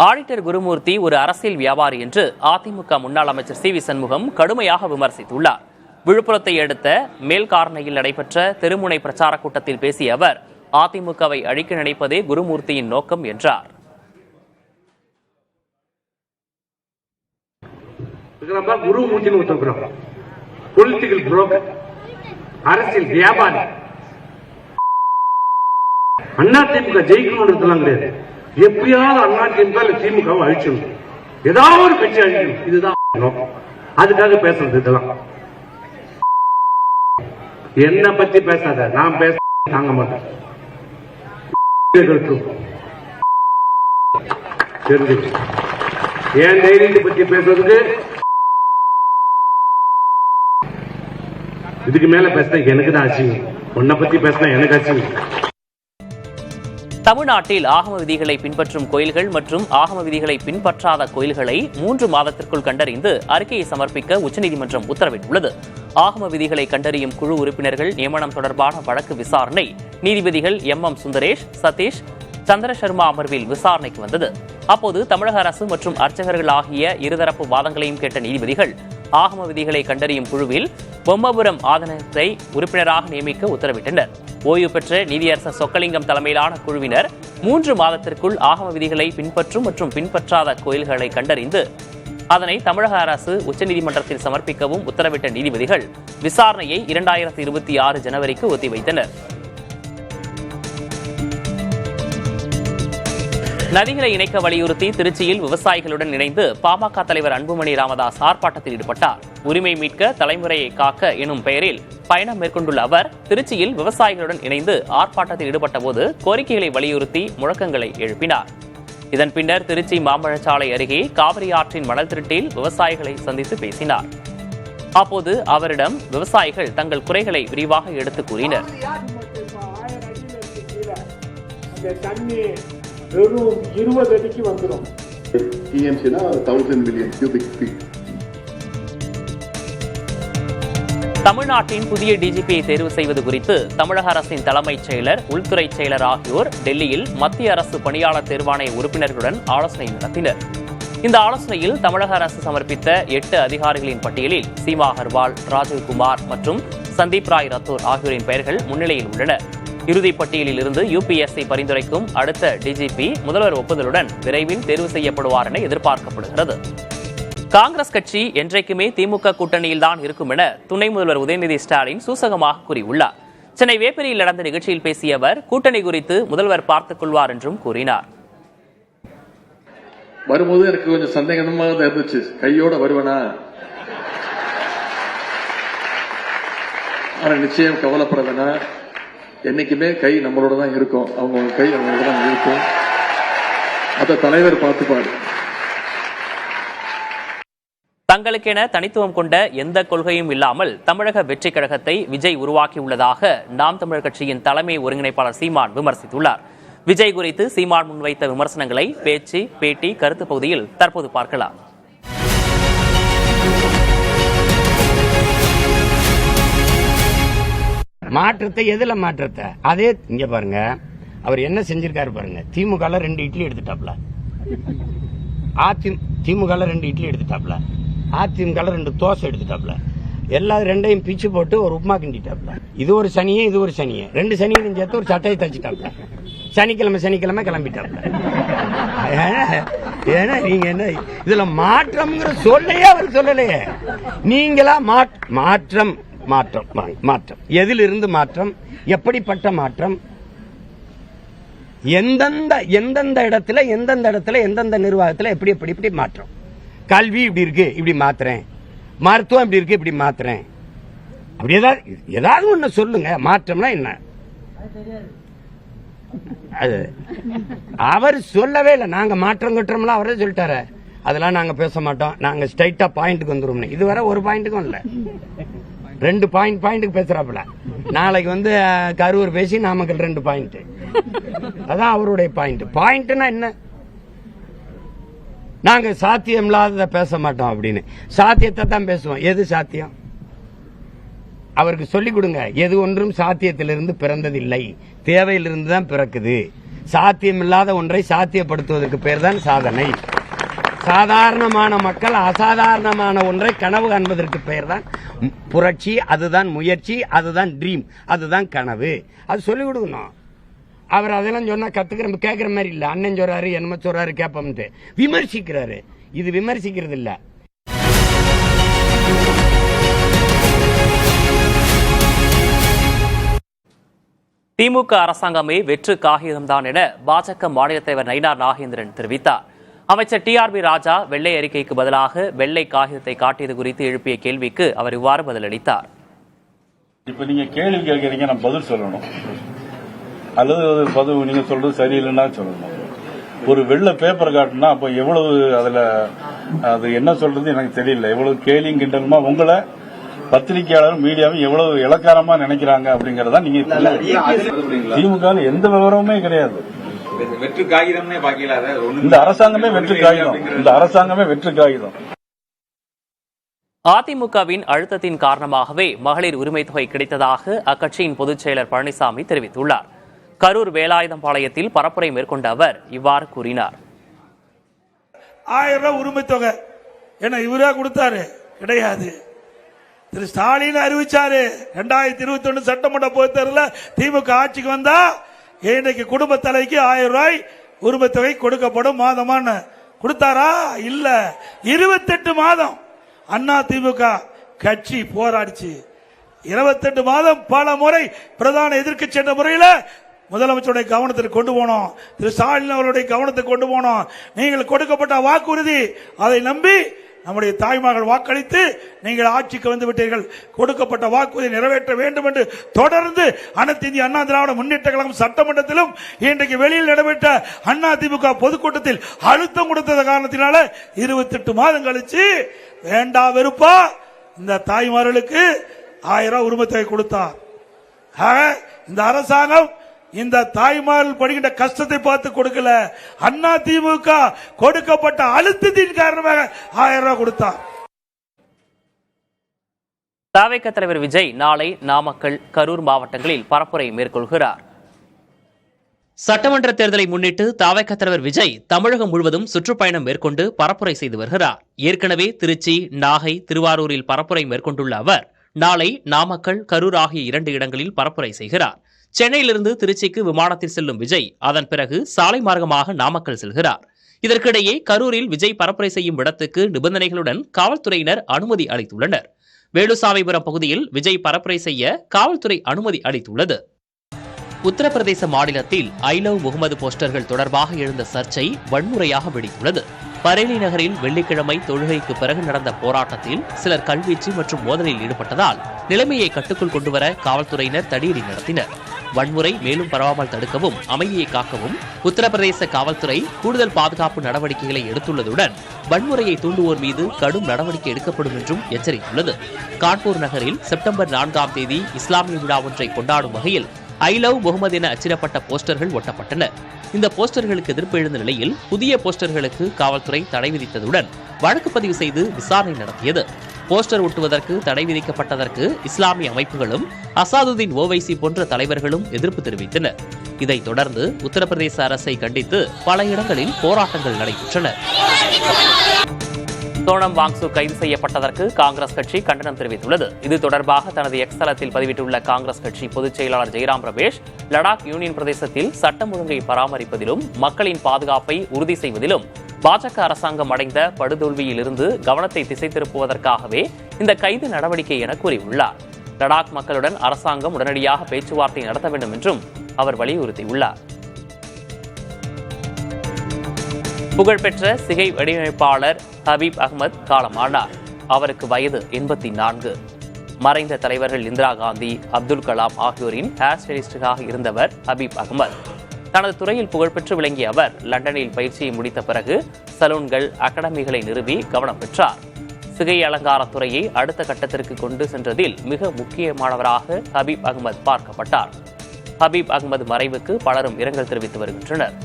Auditor Gurumurthy ஒரு அரசியல் வியாபாரி என்று அதிமுக முன்னாள் அமைச்சர் சி வி சண்முகம் கடுமையாக விமர்சித்துள்ளார். விழுப்புரத்தை அடுத்த மேல்காரணையில் நடைபெற்ற தெருமுனை பிரச்சார கூட்டத்தில் பேசிய அவர், அதிமுகவை அழிக்க நினைப்பதே குருமூர்த்தியின் நோக்கம் என்றார். அரசியல் வியாபாரி அதிமுக ஜெயிக்கணும் கிடையாது. எப்படியாவது அதிமுக திமுக அழிச்சிடணும், ஏதாவது ஒரு கட்சி அழிக்கணும், இதுதான் நோக்கம். அதுக்காக பேசுறது இதெல்லாம். என்ன பத்தி பேசாத, நான் பேச தாங்க மாட்டேன். தெரிஞ்சு என் தைரியத்தை பத்தி பேசுறதுக்கு இதுக்கு மேல பேசினா எனக்கு தான் அசிங்கம். உன்னை பத்தி பேசினா எனக்கு அசிங்கம். தமிழ்நாட்டில் ஆகம விதிகளை பின்பற்றும் கோயில்கள் மற்றும் ஆகம விதிகளை பின்பற்றாத கோயில்களை 3 மாதத்திற்குள் கண்டறிந்து அறிக்கையை சமர்ப்பிக்க உச்சநீதிமன்றம் உத்தரவிட்டுள்ளது. ஆகம விதிகளை கண்டறியும் குழு உறுப்பினர்கள் நியமனம் தொடர்பான வழக்கு விசாரணை நீதிபதிகள் MM சுந்தரேஷ், சதீஷ் சந்திர சர்மா அமர்வில் விசாரணைக்கு வந்தது. அப்போது தமிழக அரசு மற்றும் அர்ச்சகர்கள் ஆகிய இருதரப்பு வாதங்களையும் கேட்ட நீதிபதிகள் ஆகம விதிகளை கண்டறியும் குழுவில் பொம்மபுரம் ஆதனத்தை உறுப்பினராக நியமிக்க உத்தரவிட்டனர். ஓய்வு பெற்ற நீதியரசர் சொக்கலிங்கம் தலைமையிலான குழுவினர் 3 மாதத்திற்குள் ஆகம விதிகளை பின்பற்றும் மற்றும் பின்பற்றாத கோயில்களை கண்டறிந்து அதனை தமிழக அரசு உச்சநீதிமன்றத்தில் சமர்ப்பிக்கவும் உத்தரவிட்ட நீதிபதிகள் விசாரணையை 2026 ஜனவரிக்கு ஒத்திவைத்தனர். நதிகளை இணைக்க வலியுறுத்தி திருச்சியில் விவசாயிகளுடன் இணைந்து பாமக தலைவர் அன்புமணி ராமதாஸ் ஆர்ப்பாட்டத்தில் ஈடுபட்டார். உரிமை மீட்க தலைமுறையை காக்க எனும் பெயரில் பயணம் மேற்கொண்டுள்ள அவர் திருச்சியில் விவசாயிகளுடன் இணைந்து ஆர்ப்பாட்டத்தில் ஈடுபட்ட போது கோரிக்கைகளை வலியுறுத்தி முழக்கங்களை எழுப்பினார். இதன் பின்னர் திருச்சி மாம்பழச்சாலை அருகே காவிரி ஆற்றின் மணல் திருட்டில் விவசாயிகளை சந்தித்து பேசினார். அப்போது அவரிடம் விவசாயிகள் தங்கள் குறைகளை விரிவாக எடுத்து கூறினர். வெறும் 20 அடிக்கு வந்துடும். TMCனா 1000 மில்லியன் கியூபிக் ஃபீட். தமிழ்நாட்டின் புதிய டிஜிபியை தேர்வு செய்வது குறித்து தமிழக அரசின் தலைமைச் செயலர், உள்துறை செயலர் ஆகியோர் டெல்லியில் மத்திய அரசு பணியாளர் தேர்வாணைய உறுப்பினர்களுடன் ஆலோசனை நடத்தினர். இந்த ஆலோசனையில் தமிழக அரசு சமர்ப்பித்த 8 அதிகாரிகளின் பட்டியலில் சீமா அகர்வால், ராஜீவ்குமார் மற்றும் சந்தீப் ராய் ரத்தோர் ஆகியோரின் பெயர்கள் முன்னிலையில் உள்ளன. இறுதிப் பட்டியலில் இருந்து UPSC பரிந்துரைக்கும் அடுத்த டிஜிபி முதல்வர் ஒப்புதலுடன் விரைவில் தேர்வு செய்யப்படுவார் என எதிர்பார்க்கப்படுகிறது. காங்கிரஸ் கட்சி என்றைக்குமே திமுக கூட்டணியில்தான் இருக்கும் என துணை முதல்வர் உதயநிதி ஸ்டாலின் சூசகமாக கூறியுள்ளார். சென்னை வேப்பரியில் நடந்த நிகழ்ச்சியில் பேசிய அவர் கூட்டணி குறித்து முதல்வர் பார்த்துக் கொள்வார் என்றும் கூறினார். வரும்போது எனக்கு கொஞ்சம் சந்தேகமாக இருந்துச்சு, கையோட வருவனா? ஆனா நிச்சயம் கவலைப்பட வேணாம், என்னைக்குமே கை நம்மளோட தான் இருக்கும், அவங்க கை அவங்களோட தான் இருக்கும், அத தலைவர் பார்த்துப்பாரு. தங்களுக்கென தனித்துவம் கொண்ட எந்த கொள்கையும் இல்லாமல் தமிழக வெற்றி கழகத்தை விஜய் உருவாக்கியுள்ளதாக நாம் தமிழர் கட்சியின் தலைமை ஒருங்கிணைப்பாளர் சீமான் விமர்சித்துள்ளார். விஜய் குறித்து சீமான் முன்வைத்த விமர்சனங்களை பேச்சு, பேட்டி, கருத்து பகுதியில் தற்போது பார்க்கலாம். மாற்றத்தை எதுல மாற்றத்தை? அதே இங்க பாருங்க, அவர் என்ன செஞ்சிருக்காரு பாருங்க. திமுக 2 இட்லி எடுத்துட்டாப்ல, திமுக 2 இட்லி எடுத்துட்டாப்ல, அதிமுக 2 தோசை எடுத்துட்டாப்ல, எல்லா 2ஐயும் பிச்சு போட்டு ஒரு உப்புமா கிண்டிட்டாப்ல. இது ஒரு சனியே, இது ஒரு சனியே, 2 சனியும் சேர்த்து ஒரு சட்டையை தச்சுட்டாப்ல. சனிக்கிழமை கிளம்பிட்டாப்ல. ஏன்னா நீங்க என்ன இதுல மாற்றம்ங்கிற சொல்லையே அவர் சொல்லலையே. நீங்களா மாற்றம் எதிலிருந்து மாற்றம், எப்படிப்பட்ட மாற்றம், எந்தெந்த இடத்துல எந்தெந்த நிர்வாகத்தில் எப்படி மாற்றம். கல்வி இப்படி இருக்கு, இப்படி மாத்துறேன். மருத்துவம் இப்படி இருக்கு, இப்படி மாத்துறேன். அப்படி ஏதாவது ஒண்ணு சொல்லுங்க. மாற்றம்னா என்ன? அவர் சொல்லவே இல்லை. நாங்க மாற்றம் கட்டுறோம்லாம் அவரே சொல்லிட்டாரு. அதெல்லாம் நாங்க பேச மாட்டோம், நாங்க ஸ்ட்ரைட்டா பாயிண்ட்டுக்கு வந்துரும். இதுவரை ஒரு பாயிண்ட்டுக்கும் இல்ல, 2 பாயிண்ட்டுக்கு பேசுறாப்புல. நாளைக்கு கரூர் பேசி நாமக்கல் 2 பாயிண்ட். அதான் அவருடைய பாயிண்ட். பாயிண்ட்னா என்ன? நாங்க சாத்தியம் இல்லாததை பேச மாட்டோம் அப்படின்னு. சாத்தியத்தை தான் பேசுவோம். எது சாத்தியம்? அவருக்கு சொல்லிக் கொடுங்க. எது ஒன்றும் சாத்தியத்திலிருந்து பிறந்ததில்லை, தேவையிலிருந்து தான் பிறக்குது. சாத்தியமில்லாத ஒன்றை சாத்தியப்படுத்துவதற்கு பேர் தான் சாதனை. சாதாரணமான மக்கள் அசாதாரணமான ஒன்றை கனவு காண்பதற்கு பெயர் தான் புரட்சி. அதுதான் முயற்சி, அதுதான் ட்ரீம், அதுதான் கனவு. அது சொல்லிக் கொடுக்கணும். அவர் அதெல்லாம் சொன்னா கத்துக்கிற கேட்கிற மாதிரி இல்ல. அண்ணன் சொல்றாரு, என்னமோ சொல்றாரு, கேட்போம்ட்டு விமர்சிக்கிறாரு. இது விமர்சிக்கிறது இல்ல. திமுக அரசாங்கமே வெற்று காகிதம்தான் என பாஜக மாநில தலைவர் நயினார் நாகேந்திரன் தெரிவித்தார். அமைச்சர் டிஆர்பி ராஜா வெள்ளை அறிக்கைக்கு பதிலாக வெள்ளை காகிதத்தை காட்டியது குறித்து எழுப்பிய கேள்விக்கு அவர் இவ்வாறு பதிலளித்தார். இப்ப நீங்க கேள்வி கேட்கறீங்க, நான் பதில் சொல்லணும், அல்லது பதில் நீங்க சொல்றது சரியில்லைன்னா சொல்லணும். ஒரு வெள்ளை பேப்பர் காட்டினா அப்ப எவ்வளவு அதுல அது என்ன சொல்றது எனக்கு தெரியல. எவ்வளவு கேலியும் கிண்டலுமா உங்களை பத்திரிகையாளரும் மீடியாவும் எவ்வளவு இலக்காரமா நினைக்கிறாங்க அப்படிங்கறத நீங்க திமுக எந்த விவரமுமே கிடையாது. வெற்று காகிதம்னே பாக்கல. இந்த அரசாங்கமே வெற்று காகிதம். இந்த அரசாங்கமே வெற்று காகிதம். அதிமுகவின் அழுத்தத்தின் காரணமாகவே மகளிர் உரிமை தொகை கிடைத்ததாக அக்கட்சியின் பொதுச் செயலர் பழனிசாமி தெரிவித்துள்ளார். கரூர் வேலாயுதம்பாளையத்தில் பரப்புரை மேற்கொண்ட அவர் இவ்வாறு கூறினார். 1000 ரூபாய் உரிமை தொகை என்ன இவரா கொடுத்தாரு? கிடையாது. திரு ஸ்டாலின் அறிவிச்சாரு. 2021 சட்டமன்ற பொதுத் தேர்தலில் திமுக ஆட்சிக்கு வந்தா இன்னைக்கு குடும்ப தலைக்கு 1000 ரூபாய் உரிமை தொகை கொடுக்கப்படும் மாதமான கொடுத்தாரா? இல்ல. 28 மாதம் அண்ணா திமுக கட்சி போராடிச்சு. 28 மாதம் பல முறை பிரதான எதிர்க்கட்சி என்ற முறையில் முதலமைச்சருடைய கவனத்திற்கு கொண்டு போனோம். திரு ஸ்டாலின் அவருடைய கவனத்துக்கு கொண்டு போனோம். நீங்கள் கொடுக்கப்பட்ட வாக்குறுதி, அதை நம்பி நம்முடைய தாய்மார்கள் வாக்களித்து நீங்கள் ஆட்சிக்கு வந்து விட்டீர்கள். கொடுக்கப்பட்ட வாக்குறுதி நிறைவேற்ற வேண்டும் என்று தொடர்ந்து அனைத்து இந்திய அண்ணா திராவிட முன்னேற்ற கழகம் சட்டமன்றத்திலும் இன்றைக்கு வெளியில் நடைபெற்ற அண்ணா திமுக பொதுக்கூட்டத்தில் அழுத்தம் கொடுத்த காரணத்தினால 28 மாதம் கழிச்சு வேண்டா வெறுப்பா இந்த தாய்மார்களுக்கு 1000 ரூபாய் உரிமை தொகை கொடுத்தார். இந்த அரசாங்கம் இந்த தாய்மார்கள் படுகின்ற கஷ்டத்தை பார்த்து கொடுக்கல. அண்ணா திமுக கொடுக்கப்பட்ட அழுத்தத்தின் காரணமாக 1000 ரூபாய் கொடுத்தார். தவிக தலைவர் விஜய் நாளை நாமக்கல், கரூர் மாவட்டங்களில் பரப்புரை மேற்கொள்கிறார். சட்டமன்ற தேர்தலை முன்னிட்டு தவிக தலைவர் விஜய் தமிழகம் முழுவதும் சுற்றுப்பயணம் மேற்கொண்டு பரப்புரை செய்து வருகிறார். ஏற்கனவே திருச்சி, நாகை, திருவாரூரில் பரப்புரை மேற்கொண்டுள்ள அவர் நாளை நாமக்கல், கரூர் ஆகிய 2 இடங்களில் பரப்புரை செய்கிறார். சென்னையிலிருந்து திருச்சிக்கு விமானத்தில் செல்லும் விஜய் அதன் பிறகு சாலை மார்க்கமாக நாமக்கல் செல்கிறார். இதற்கிடையே கரூரில் விஜய் பரப்புரை செய்யும் இடத்துக்கு நிபந்தனைகளுடன் காவல்துறையினர் அனுமதி அளித்துள்ளனர். வேலுசாமிபுரம் பகுதியில் விஜய் பரப்புரை செய்ய காவல்துறை அனுமதி அளித்துள்ளது. உத்தரப்பிரதேச மாநிலத்தில் ஐ லவ் முகமது போஸ்டர்கள் தொடர்பாக எழுந்த சர்ச்சை வன்முறையாக வெடித்துள்ளது. பரேலி நகரில் வெள்ளிக்கிழமை தொழுகைக்கு பிறகு நடந்த போராட்டத்தில் சிலர் கல்வீச்சு மற்றும் மோதலில் ஈடுபட்டதால் நிலைமையை கட்டுக்குள் கொண்டுவர காவல்துறையினர் தடியடி நடத்தினர். வன்முறை மேலும் பரவாமல் தடுக்கவும் அமைதியை காக்கவும் உத்தரப்பிரதேச காவல்துறை கூடுதல் பாதுகாப்பு நடவடிக்கைகளை எடுத்துள்ளதுடன் வன்முறையை தூண்டுவோர் மீது கடும் நடவடிக்கை எடுக்கப்படும் என்றும் எச்சரித்துள்ளது. கான்பூர் நகரில் செப்டம்பர் 4ஆம் தேதி இஸ்லாமிய விழா ஒன்றை கொண்டாடும் வகையில் ஐ லவ் முகமது என அச்சிடப்பட்ட போஸ்டர்கள் ஒட்டப்பட்டன. இந்த போஸ்டர்களுக்கு எதிர்ப்பு எழுந்த நிலையில் புதிய போஸ்டர்களுக்கு காவல்துறை தடை விதித்ததுடன் வழக்கு பதிவு செய்து விசாரணை நடத்தியது. போஸ்டர் ஒட்டுவதற்கு தடை விதிக்கப்பட்டதற்கு இஸ்லாமிய அமைப்புகளும் அசாதுதீன் ஓவைசி போன்ற தலைவர்களும் எதிர்ப்பு தெரிவித்தனர். இதைத் தொடர்ந்து உத்தரப்பிரதேச அரசை கண்டித்து பல இடங்களில் போராட்டங்கள் நடைபெற்றன. சோனம் வாங்சு கைது செய்யப்பட்டதற்கு காங்கிரஸ் கட்சி கண்டனம் தெரிவித்துள்ளது. இது தொடர்பாக தனது எக்ஸ் தளத்தில் பதிவிட்டுள்ள காங்கிரஸ் கட்சி பொதுச் செயலாளர் ஜெய்ராம் ரமேஷ், லடாக் யூனியன் பிரதேசத்தில் சட்டம் ஒழுங்கை பராமரிப்பதிலும் மக்களின் பாதுகாப்பை உறுதி செய்வதிலும் பாஜக அரசாங்கம் அடைந்த படுதோல்வியிலிருந்து கவனத்தை திசை திருப்புவதற்காகவே இந்த கைது நடவடிக்கை என கூறியுள்ளார். லடாக் மக்களுடன் அரசாங்கம் உடனடியாக பேச்சுவார்த்தை நடத்த வேண்டும் என்றும் அவர் வலியுறுத்தியுள்ளார். புகழ்பெற்ற சிகை வடிவமைப்பாளர் ஹபீப் அகமது காலமானார். அவருக்கு வயது 84. மறைந்த தலைவர்கள் இந்திரா காந்தி, அப்துல் கலாம் ஆகியோரின் ஹேர் ஸ்டைலிஸ்டாக இருந்தவர் ஹபீப் அகமது. தனது துறையில் புகழ்பெற்று விளங்கிய அவர் லண்டனில் பயிற்சியை முடித்த பிறகு சலூன்கள், அகாடமிகளை நிறுவி கவனம் பெற்றார். சிகை அலங்கார துறையை அடுத்த கட்டத்திற்கு கொண்டு சென்றதில் மிக முக்கியமானவராக ஹபீப் அகமது பார்க்கப்பட்டார். ஹபீப் அகமது மறைவுக்கு பலரும் இரங்கல் தெரிவித்து வருகின்றனர்.